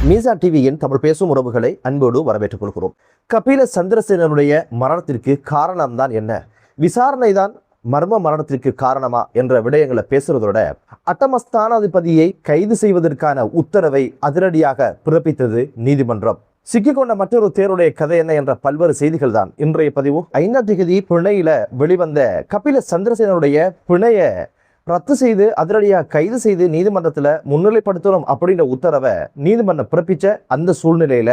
மீசா டிவியின் தமிழ் பேசும் உறவுகளை அன்போடு வரவேற்றுக் கொள்கிறோம். கபில சந்திரசேனனுடைய மரணத்திற்கு காரணம்தான் என்ன, விசாரணை தான் மர்ம மரணத்திற்கு காரணமா என்ற விடயங்களை பேசுறதோட அட்டமஸ்தானாதிபதியை கைது செய்வதற்கான உத்தரவை அதிரடியாக பிறப்பித்தது நீதிமன்றம். சிக்கிக்கொண்ட மற்றொரு தேருடைய கதை என்ன என்ற பல்வேறு செய்திகள் தான் இன்றைய பதிவு. 5ஆம் தேதி பிணையில வெளிவந்த கபில சந்திரசேனனுடைய பிணைய ரத்து செய்து அதிரடியாக கைது செய்து நீதிமன்றத்தில் முன்னிலைப்படுத்தணும் அப்படின்ற உத்தரவை நீதிமன்றம் பிறப்பிச்ச அந்த சூழ்நிலையில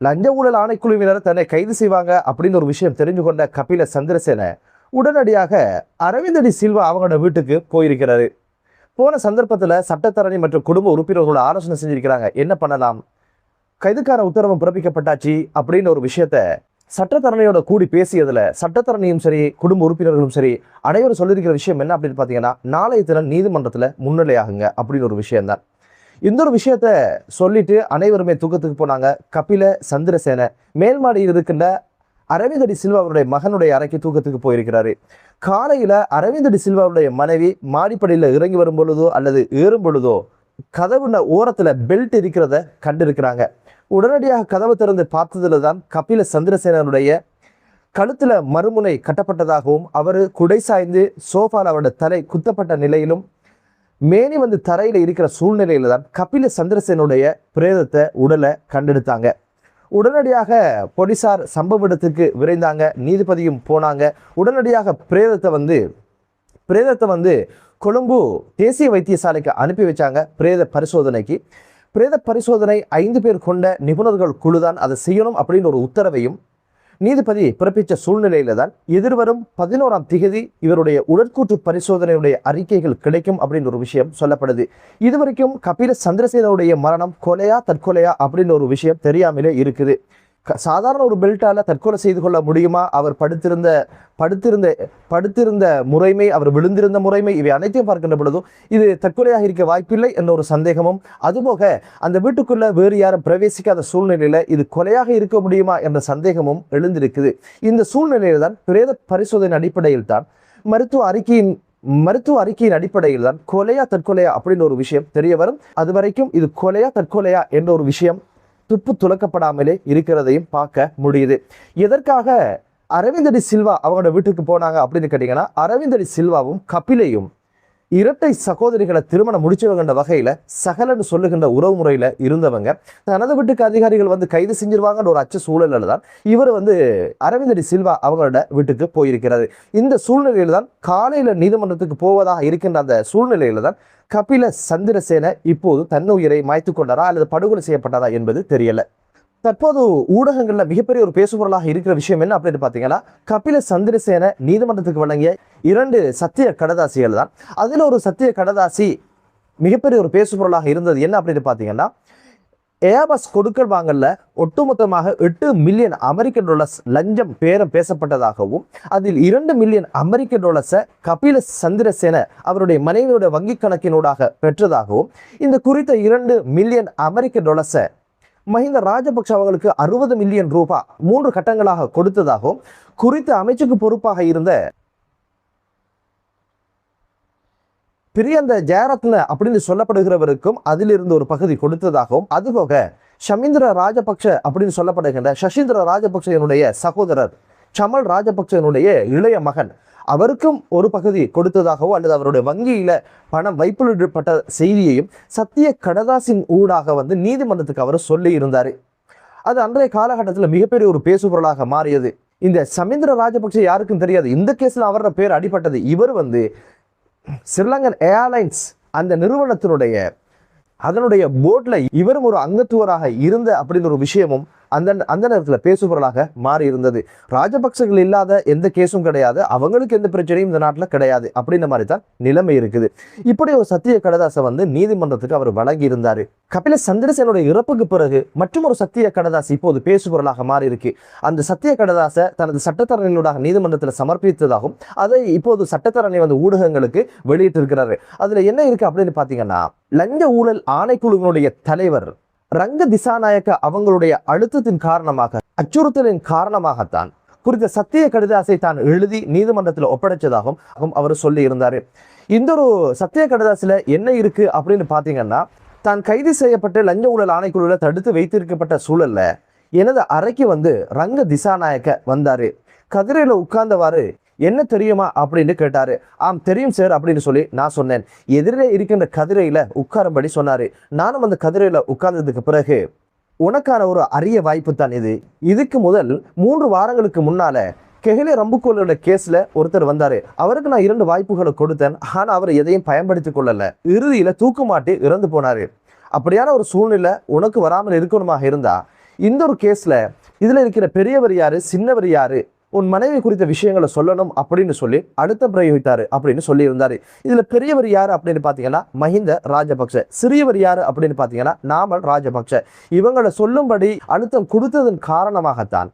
லஞ்ச ஊழல் ஆணைக்குழுவினர் தன்னை கைது செய்வாங்க அப்படின்னு ஒரு விஷயம் தெரிஞ்சு கொண்ட கபில சந்திரசேன உடனடியாக அரவிந்த் டி சில்வா அவங்களோட வீட்டுக்கு போயிருக்கிறாரு. போன சந்தர்ப்பத்தில் சட்டத்தரணி மற்றும் குடும்ப உறுப்பினர்களோட ஆலோசனை செஞ்சிருக்கிறாங்க. என்ன பண்ணலாம், கைதுக்கான உத்தரவு பிறப்பிக்கப்பட்டாச்சு அப்படின்னு ஒரு விஷயத்த சட்டத்தரணியோட கூடி பேசியதுல சட்டத்தரணியும் சரி குடும்ப உறுப்பினர்களும் சரி அனைவரும் சொல்லியிருக்கிற விஷயம் என்ன அப்படின்னு பார்த்தீங்கன்னா, நாளைய தினம் நீதிமன்றத்தில் முன்னிலையாகுங்க அப்படின்னு ஒரு விஷயம்தான். இந்த ஒரு விஷயத்த சொல்லிட்டு அனைவருமே தூக்கத்துக்கு போனாங்க. கபில சந்திரசேன மேல்மாடியில் இருக்கின்ற அரவிந்த் டி சில்வாவுடைய மகனுடைய அறைக்கு தூக்கத்துக்கு போயிருக்கிறாரு. காலையில அரவிந்த் டி சில்வாவுடைய மனைவி மாடிப்படியில் இறங்கி வரும் பொழுதோ அல்லது ஏறும் பொழுதோ கதவுன ஓரத்துல பெல்ட் இருக்கிறத கண்டிருக்கிறாங்க. உடனடியாக கதவு திறந்து பார்த்ததுல தான் கபில சந்திரசேனனுடைய கழுத்துல மறுமுனை கட்டப்பட்டதாகவும் அவர் குடை சாய்ந்து சோஃபால அவருடைய தலை குத்தப்பட்ட நிலையிலும் மேனி தரையில இருக்கிற சூழ்நிலையில தான் கபில சந்திரசேனுடைய பிரேதத்தை உடலை கண்டெடுத்தாங்க. உடனடியாக போலீசார் சம்பவ இடத்துக்கு விரைந்தாங்க. நீதிபதியும் போனாங்க. உடனடியாக பிரேதத்தை கொழும்பு தேசிய வைத்தியசாலைக்கு அனுப்பி வச்சாங்க பிரேத பரிசோதனைக்கு. பிரேத பரிசோதனை 5 பேர் கொண்ட நிபுணர்கள் குழுதான் அதை செய்யணும் அப்படின்னு ஒரு உத்தரவையும் நீதிபதி பிறப்பித்த சூழ்நிலையில தான் எதிர்வரும் 11ஆம் தேதி இவருடைய உடற்கூற்று பரிசோதனையுடைய அறிக்கைகள் கிடைக்கும் அப்படின்னு ஒரு விஷயம் சொல்லப்படுது. இதுவரைக்கும் கபில சந்திரசேனனுடைய மரணம் கொலையா தற்கொலையா அப்படின்னு ஒரு விஷயம் தெரியாமலே இருக்குது. சாதாரண ஒரு பெல்ட்டால தற்கொலை செய்து கொள்ள முடியுமா, அவர் படுத்திருந்த முறைமை, அவர் விழுந்திருந்த முறைமை, இவை அனைத்தையும் பார்க்கின்ற பொழுதும் இது தற்கொலையாக இருக்க வாய்ப்பில்லை என்ற ஒரு சந்தேகமும், அதுபோக அந்த வீட்டுக்குள்ள வேறு யாரும் பிரவேசிக்காத சூழ்நிலையில இது கொலையாக இருக்க முடியுமா என்ற சந்தேகமும் எழுந்திருக்குது. இந்த சூழ்நிலையில தான் பிரேத பரிசோதனை அடிப்படையில் தான் மருத்துவ அறிக்கையின் அடிப்படையில் தான் கொலையா தற்கொலையா அப்படின்னு ஒரு விஷயம் தெரிய வரும். அது வரைக்கும் இது கொலையா தற்கொலையா என்ற ஒரு விஷயம் துப்பு துளக்கப்படாமலே இருக்கிறதையும் பார்க்க முடியுது. எதற்காக அரவிந்த் டி சில்வா அவங்களோட வீட்டுக்கு போனாங்க அப்படின்னு கேட்டீங்கன்னா, அரவிந்த் டி சில்வாவும் கபிலையும் இரட்டை சகோதரிகளை திருமணம் முடிச்சவங்கன்ற வகையில சகலன்னு சொல்லுகின்ற உறவு முறையில இருந்தவங்க. தனது வீட்டுக்கு அதிகாரிகள் கைது செஞ்சிருவாங்கன்ற ஒரு அச்ச சூழலில் தான் இவர் அரவிந்த் டி சில்வா அவங்களோட வீட்டுக்கு போயிருக்கிறாரு. இந்த சூழ்நிலையில தான் காலையில நீதிமன்றத்துக்கு போவதாக இருக்கின்ற அந்த சூழ்நிலையில தான் கபில சந்திரசேன இப்போது தன்னுயிரை மாய்த்து கொண்டாரா அல்லது படுகொலை செய்யப்பட்டதா என்பது தெரியல. தற்போது ஊடகங்கள்ல மிகப்பெரிய ஒரு பேசுபொருளாக இருக்கிற விஷயம் என்ன அப்படின்னு பாத்தீங்கன்னா, கபில சந்திரசேன நீதிமன்றத்துக்கு வழங்கிய 2 சத்திய கடதாசிகள் தான். அதுல ஒரு சத்திய கடதாசி மிகப்பெரிய ஒரு பேசுபொருளாக இருந்தது. என்ன அப்படின்னு பாத்தீங்கன்னா, ஏர்பஸ் கொடுக்கல் வாங்கல்ல ஒட்டுமொத்தமாக 8 மில்லியன் அமெரிக்கன் டாலர்ஸ் லஞ்சம் பேசப்பட்டதாகவும் அதில் 2 மில்லியன் அமெரிக்கன் டாலர்ஸை கபில சந்திரசேன அவருடைய மனைவியோட வங்கி கணக்கினூடாக பெற்றதாகவும் இந்த குறித்த 2 மில்லியன் அமெரிக்கன் டாலர்ஸை மஹிந்த ராஜபக்ஷ அவர்களுக்கு 60 மில்லியன் ரூபாய் 3 கட்டங்களாக கொடுத்ததாகவும் குறித்த அமைச்சுக்கு பொறுப்பாக இருந்த பிரியந்த ஜெயரத்ன அப்படின்னு சொல்லப்படுகிறவருக்கும் அதிலிருந்து ஒரு பகுதி கொடுத்ததாகவும், அதுபோக ஷமீந்திர ராஜபக்ஷ அப்படின்னு சொல்லப்படுகின்ற சசீந்திர ராஜபக்சனுடைய சகோதரர் சமல் ராஜபக்சனுடைய இளைய மகன் அவருக்கும் ஒரு பகுதி கொடுத்ததாகவோ அல்லது அவருடைய வங்கியில பணம் வைப்பிலிடப்பட்ட செய்தியையும் சத்திய கடதாசின் ஊடாக நீதிமன்றத்துக்கு அவர் சொல்லி இருந்தாரு. அது அன்றைய காலகட்டத்தில் மிகப்பெரிய ஒரு பேசுபொருளாக மாறியது. இந்த ஷமீந்திர ராஜபக்ஷ யாருக்கும் தெரியாது. இந்த கேஸ்ல அவரோட பேர் அடிபட்டது. இவர் ஸ்ரீலங்கன் ஏர்லைன்ஸ் அந்த நிறுவனத்தினுடைய அதனுடைய போர்ட்ல இவரும் ஒரு அங்கத்துவராக இருந்த அப்படின்னு ஒரு விஷயமும் அந்த நேரத்தில் பேசுபொருளாக மாறி இருந்தது. ராஜபக்சர்கள் இல்லாத எந்த கேஸும் கிடையாது, அவங்களுக்கு எந்த பிரச்சனையும் இந்த நாட்டில் கிடையாது அப்படின்ற மாதிரி தான் நிலைமை இருக்குது. இப்படி ஒரு சத்திய கடதாசை நீதிமன்றத்துக்கு அவர் வழங்கி இருந்தாரு. கபில சந்திரசேனுடைய இறப்புக்கு பிறகு மற்றும் ஒரு சத்திய கடதாசி இப்போது பேசுபொருளாக மாறி இருக்கு. அந்த சத்திய கடதாசை தனது சட்டத்தரணிகளோட நீதிமன்றத்தில் சமர்ப்பித்ததாகவும் அதை இப்போது சட்டத்தரணி ஊடகங்களுக்கு வெளியிட்டிருக்கிறாரு. அதுல என்ன இருக்கு அப்படின்னு பாத்தீங்கன்னா, லஞ்ச ஊழல் ஆணைக்குழுவினுடைய தலைவர் ரங்க திசாநாயக்க அவங்களுடைய அழுத்தத்தின் காரணமாக அச்சுறுத்தலின் காரணமாகத்தான் குறித்த சத்திய கடிதாசை தான் எழுதி நீதிமன்றத்தில் ஒப்படைச்சதாகவும் அவர் சொல்லி இருந்தாரு. இந்த ஒரு சத்திய கடிதாசில என்ன இருக்கு அப்படின்னு பாத்தீங்கன்னா, தான் கைது செய்யப்பட்டு லஞ்ச ஊழல் ஆணைக்குழுல தடுத்து வைத்திருக்கப்பட்ட சூழல்ல எனது அறைக்கு வந்து ரங்க திசாநாயக்க வந்தாரு. கதிரையில உட்கார்ந்தவாறு என்ன தெரியுமா அப்படின்னு கேட்டாரு. ஆம் தெரியும் சார் அப்படின்னு சொல்லி நான் சொன்னேன். எதிரே இருக்கின்ற கதிரையில உட்காரும்படி சொன்னாரு. நானும் அந்த கதிரையில உட்கார்ந்ததுக்கு பிறகு, உனக்கான ஒரு அரிய வாய்ப்பு தான் இது. இதுக்கு முதல் 3 வாரங்களுக்கு முன்னால கெஹிலே ரம்புக்கோலோட கேஸ்ல ஒருத்தர் வந்தாரு. அவருக்கு நான் 2 வாய்ப்புகளை கொடுத்தேன். ஆனா அவர் எதையும் பயன்படுத்திக் கொள்ளல. இறுதியில தூக்குமாட்டி இறந்து போனாரு. அப்படியான ஒரு சூழ்நிலை உனக்கு வராமல் இருக்கணுமாக இருந்தா இந்த ஒரு கேஸ்ல இதுல இருக்கிற பெரியவர் யாரு சின்னவர் யாரு, உன் மனைவி குறித்த விஷயங்களை சொல்லணும் அப்படின்னு சொல்லி அழுத்தம் பிரயோகித்தாரு அப்படின்னு சொல்லி இருந்தாரு. இதுல பெரியவர் யாரு அப்படின்னு பாத்தீங்கன்னா மஹிந்த ராஜபக்ச, சிறியவர் யாரு அப்படின்னு பாத்தீங்கன்னா நாமல் ராஜபக்ச. இவங்களை சொல்லும்படி அழுத்தம் கொடுத்ததன் காரணமாகத்தான்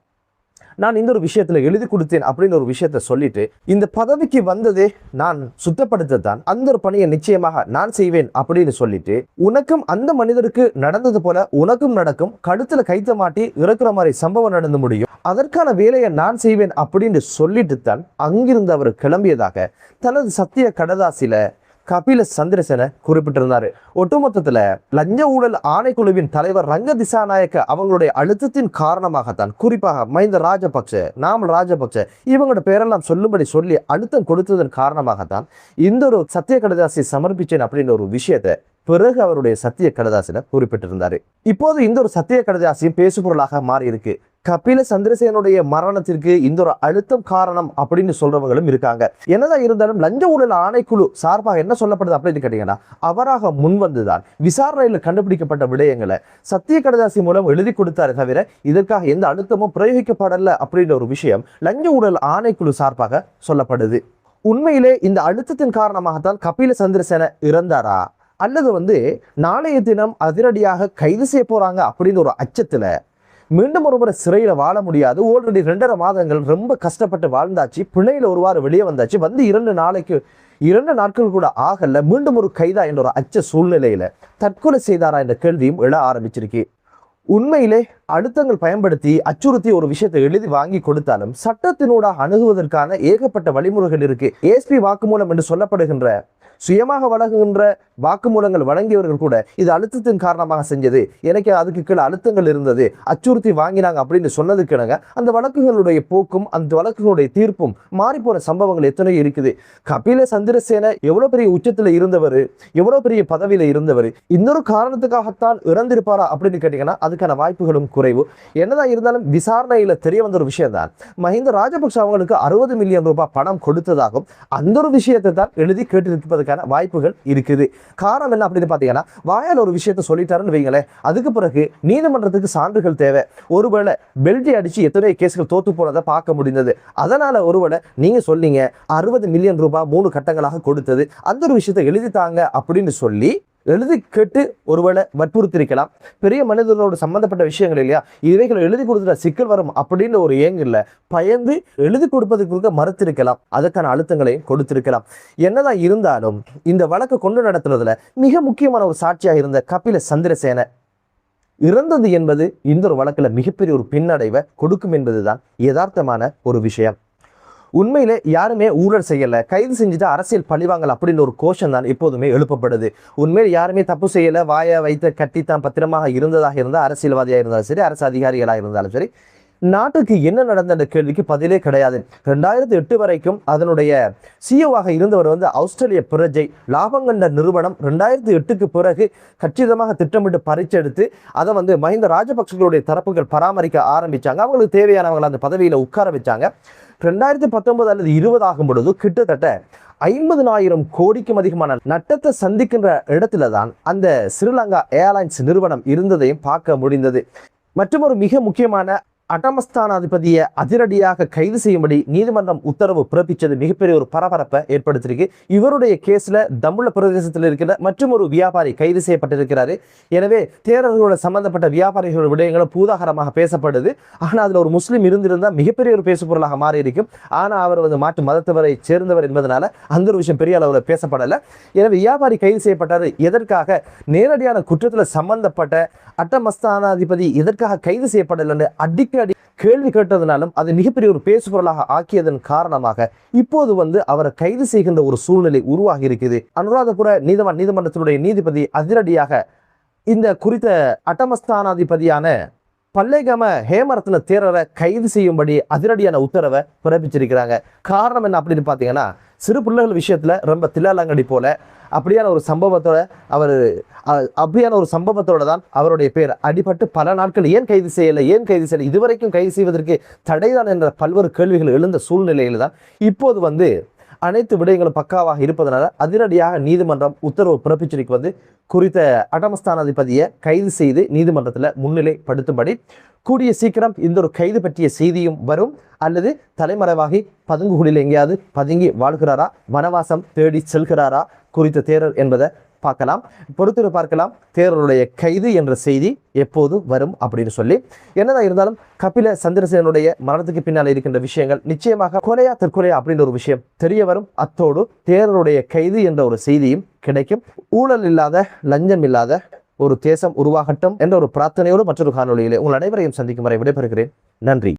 நான் இந்த ஒரு விஷயத்துல எழுதி கொடுத்தேன் அப்படின்னு ஒரு விஷயத்த சொல்லிட்டு, இந்த பதவிக்கு வந்ததே நான் சுத்தப்படுத்தத்தான், அந்த ஒரு பணியை நிச்சயமாக நான் செய்வேன் அப்படின்னு சொல்லிட்டு, உனக்கும் அந்த மனிதருக்கு நடந்தது போல உனக்கும் நடக்கும், கழுத்துல கைத்த மாட்டி இறக்குற மாதிரி சம்பவம் நடந்து முடியும், அதற்கான வேலையை நான் செய்வேன் அப்படின்னு சொல்லிட்டு தான் அங்கிருந்து அவர் கிளம்பியதாக தனது சத்திய கடதாசில கபில சந்திரசேன குறிப்பிட்டிருந்தாரு. ஒட்டுமொத்தத்துல லஞ்ச ஊழல் ஆணைக்குழுவின் தலைவர் ரங்க திசாநாயக்க அவங்களுடைய அழுத்தத்தின் காரணமாகத்தான், குறிப்பாக மஹிந்த ராஜபக்ச, நாமல் ராஜபக்ச இவங்களோட பேரெல்லாம் சொல்லும்படி சொல்லி அழுத்தம் கொடுத்ததன் காரணமாகத்தான் இந்த ஒரு சத்திய கடதாசி சமர்ப்பிச்சேன் அப்படின்ற ஒரு விஷயத்தை பிறகு அவருடைய சத்திய கடதாசில குறிப்பிட்டிருந்தாரு. இப்போது இந்த ஒரு சத்திய கடதாசியும் பேசுபொருளாக மாறி இருக்கு. கபில சந்திரசேனுடைய மரணத்திற்கு இந்த ஒரு அழுத்தம் காரணம் அப்படின்னு சொல்றவங்களும் இருக்காங்க. என்னதான் இருந்தாலும் லஞ்ச ஊழல் ஆணைக்குழு சார்பாக என்ன சொல்லப்படுது அப்படின்னு கேட்டீங்கன்னா, அவராக முன்வந்துதான் விசாரணையில் கண்டுபிடிக்கப்பட்ட விடயங்களை சத்திய கடதாசி மூலம் எழுதி கொடுத்தாரு தவிர இதற்காக எந்த அழுத்தமும் பிரயோகிக்கப்படல அப்படின்ற ஒரு விஷயம் லஞ்ச ஊழல் ஆணைக்குழு சார்பாக சொல்லப்படுது. உண்மையிலே இந்த அழுத்தத்தின் காரணமாகத்தான் கபில சந்திரசேன இறந்தாரா, அல்லது நாளைய தினம் அதிரடியாக கைது செய்ய போறாங்க அப்படின்னு ஒரு அச்சத்துல மீண்டும் ஒருமுறை சிறையில வாழ முடியாது, ஆல்ரெடி 2.5 மாதங்கள் ரொம்ப கஷ்டப்பட்டு வாழ்ந்தாச்சு, பிணையில ஒரு வாரம் வெளியே வந்தாச்சு, 2 நாட்கள் கூட ஆகல, மீண்டும் ஒரு கைதா என்ற ஒரு அச்ச சூழ்நிலையில தற்கொலை செய்தாரா என்ற கேள்வியும் எழ ஆரம்பிச்சிருக்கு. உண்மையிலே அழுத்தங்கள் பயன்படுத்தி அச்சுறுத்தி ஒரு விஷயத்தை எழுதி வாங்கி கொடுத்தாலும் சட்டத்தினூடாக அணுகுவதற்கான ஏகப்பட்ட வழிமுறைகள் இருக்கு. ஏஎஸ்பி வாக்குமூலம் என்று சொல்லப்படுகின்ற சுயமாக வழங்குகின்ற வாக்குமூலங்கள் வழங்கியவர்கள் கூட இது அழுத்தத்தின் காரணமாக செஞ்சது, எனக்கு அதுக்கு கீழே அழுத்தங்கள் இருந்தது, அச்சுறுத்தி வாங்கினாங்க அப்படின்னு சொன்னதுக்கு இணங்க அந்த வழக்குகளுடைய போக்கும் அந்த வழக்குகளுடைய தீர்ப்பும் மாறி போன சம்பவங்கள் எத்தனை இருக்குது. கபில சந்திரசேன எவ்வளவு பெரிய உச்சத்துல இருந்தவர், எவ்வளவு பெரிய பதவியில இருந்தவர், இன்னொரு காரணத்துக்காகத்தான் இறந்திருப்பாரா அப்படின்னு கேட்டீங்கன்னா அதுக்கான வாய்ப்புகளும் குறைவு. என்னதான் இருந்தாலும் விசாரணையில தெரிய வந்த ஒரு விஷயம் தான், மஹிந்த ராஜபக்ச அவங்களுக்கு 60 மில்லியன் ரூபாய் பணம் கொடுத்ததாகவும் அந்த ஒரு விஷயத்தை தான் எழுதி கேட்டிருப்பதற்கான வாய்ப்புகள் இருக்குது. காரணம் என்ன அப்படின்னு பாத்தீங்கன்னா, வாயால் ஒரு விஷயத்தை சொல்லிட்டாருன்னு வைங்களேன், அதுக்கு பிறகு நீதிமன்றத்துக்கு சான்றுகள் தேவை. ஒருவேளை பெல்டி அடிச்சு எத்தனை கேஸ்கள் தோத்து போனதை பார்க்க முடிந்தது. அதனால ஒருவேளை நீங்க சொன்னீங்க 60 மில்லியன் ரூபாய் 3 கட்டங்களாக கொடுத்தது, அந்த ஒரு விஷயத்தை எழுதித்தாங்க அப்படின்னு சொல்லி எழுதி கேட்டு ஒருவேளை வற்புறுத்திருக்கலாம். பெரிய மனிதர்களோடு சம்பந்தப்பட்ட விஷயங்கள் இல்லையா, இவைகளை எழுதி கொடுத்துட்டா சிக்கல் வரும் அப்படின்னு ஒரு ஏங்கில் பயந்து எழுதி கொடுப்பதற்கு மறுத்திருக்கலாம், அதற்கான அழுத்தங்களையும் கொடுத்திருக்கலாம். என்னதான் இருந்தாலும் இந்த வழக்கை கொண்டு நடத்துறதுல மிக முக்கியமான ஒரு சாட்சியாக இருந்த கபில சந்திரசேன இறந்தது என்பது இந்த ஒரு வழக்கில் மிகப்பெரிய ஒரு பின்னடைவை கொடுக்கும் என்பதுதான் யதார்த்தமான ஒரு விஷயம். உண்மையிலே யாருமே ஊழல் செய்யல, கைது செஞ்சுட்டு அரசியல் பழிவாங்கல் அப்படின்னு ஒரு கோஷம் தான் எப்போதுமே எழுப்பப்படுது. உண்மையில் யாருமே தப்பு செய்யல, வாயை வைத்து கட்டித்தான் பத்திரமாக இருந்ததாக இருந்தால் அரசியல்வாதியாக இருந்தாலும் சரி, அரசு அதிகாரிகளாக இருந்தாலும் சரி, நாட்டுக்கு என்ன நடந்த அந்த கேள்விக்கு பதிலே கிடையாது. 2008 வரைக்கும் அதனுடைய சிஓவாக இருந்தவர் ஆஸ்திரேலிய பிரஜை, லாபம் கண்ட நிறுவனம் 2008க்கு பிறகு கச்சிதமாக திட்டமிட்டு பறிச்செடுத்து அதை மஹிந்த ராஜபக்சர்களுடைய தரப்புகள் பராமரிக்க ஆரம்பிச்சாங்க. அவங்களுக்கு தேவையானவங்களை அந்த பதவியில உட்கார வச்சாங்க. 2019 அல்லது 20 ஆகும் பொழுது கிட்டத்தட்ட 50,000 கோடிக்கும் அதிகமான நட்டத்தை சந்திக்கின்ற இடத்துல தான் அந்த ஸ்ரீலங்கா ஏர்லைன்ஸ் நிறுவனம் இருந்ததையும் பார்க்க முடிந்தது. மற்றும் ஒரு மிக முக்கியமான அட்டமஸ்தானாதிபதியை அதிரடியாக கைது செய்யும்படி நீதிமன்றம் உத்தரவு பிறப்பிச்சது மிகப்பெரிய ஒரு பரபரப்பை ஏற்படுத்தியிருக்கு. இவருடைய கேஸ்ல தம்புள்ள பிரதேசத்தில் இருக்கிற மற்றும் ஒரு வியாபாரி கைது செய்யப்பட்டிருக்கிறாரு. எனவே தேரர்களோட சம்பந்தப்பட்ட வியாபாரிகளோட விடயங்களும் பூதாகரமாக பேசப்படுது. ஆனால் அதுல ஒரு முஸ்லீம் இருந்திருந்தால் மிகப்பெரிய ஒரு பேசுபொருளாக மாறி இருக்கும். ஆனால் அவர் மாற்று மதத்தவரை சேர்ந்தவர் என்பதனால அந்த ஒரு விஷயம் பெரிய அளவில் பேசப்படலை. எனவே வியாபாரி கைது செய்யப்பட்டாரு. எதற்காக? நேரடியான குற்றத்தில் சம்பந்தப்பட்ட அட்டமஸ்தானாதிபதி எதற்காக கைது செய்யப்படலை அடிக்கடி கேள்வி கேட்டதுனாலும் அது மிகப்பெரிய ஒரு பேசுபொருளாக ஆக்கியதன் காரணமாக இப்போது அவரை கைது செய்கின்ற ஒரு சூழ்நிலை உருவாகி இருக்குது. அனுராதபுர நீதிமன்றத்தினுடைய நீதிபதி அதிரடியாக இந்த குறித்த அட்டமஸ்தானாதிபதியான பல்லேகம ஹேமரத்ன தேரரை கைது செய்யும்படி அதிரடியான உத்தரவை பிறப்பிச்சிருக்கிறாங்க. காரணம் என்ன அப்படின்னு பார்த்தீங்கன்னா, சிறு பிள்ளைகள் விஷயத்துல ரொம்ப தில்லாலங்கடி போல அப்படியான ஒரு சம்பவத்தோட தான் அவருடைய பேர் அடிபட்டு பல நாட்கள் ஏன் கைது செய்யலை இதுவரைக்கும் கைது செய்வதற்கு தடைதான் என்ற பல்வேறு கேள்விகள் எழுந்த சூழ்நிலையில் தான் இப்போது அனைத்து விடயங்களும் பக்காவாக இருப்பதனால அதிரடியாக நீதிமன்றம் உத்தரவு பிறப்பிச்சிருக்கு குறித்த அட்டமஸ்தானாதிபதியை கைது செய்து நீதிமன்றத்தில் முன்னிலைப்படுத்தும்படி கூடிய சீக்கிரம் இந்த ஒரு கைது பற்றிய செய்தியும் வரும். அல்லது தலைமறைவாகி பதுங்குகுடியில் எங்கேயாவது பதுங்கி வாழ்கிறாரா, வனவாசம் தேடி செல்கிறாரா குறித்த தேரர் என்பதை பார்க்கலாம், பொறுத்திரு பார்க்கலாம். தேரருடைய கைது என்ற செய்தி எப்போது வரும் அப்படின்னு சொல்லி. என்னதான் இருந்தாலும் கபில சந்திரசேனனுடைய மரணத்துக்கு பின்னால் இருக்கின்ற விஷயங்கள் நிச்சயமாக கொலையா தற்கொலையா அப்படின்ற ஒரு விஷயம் தெரிய வரும். அத்தோடு தேரருடைய கைது என்ற ஒரு செய்தியும் கிடைக்கும். ஊழல் இல்லாத, லஞ்சம் இல்லாத ஒரு தேசம் உருவாகட்டும் என்ற ஒரு பிரார்த்தனையோடு மற்றொரு காணொளியிலே உங்கள் அனைவரையும் சந்திக்கும் வரை விடைபெறுகிறேன். நன்றி.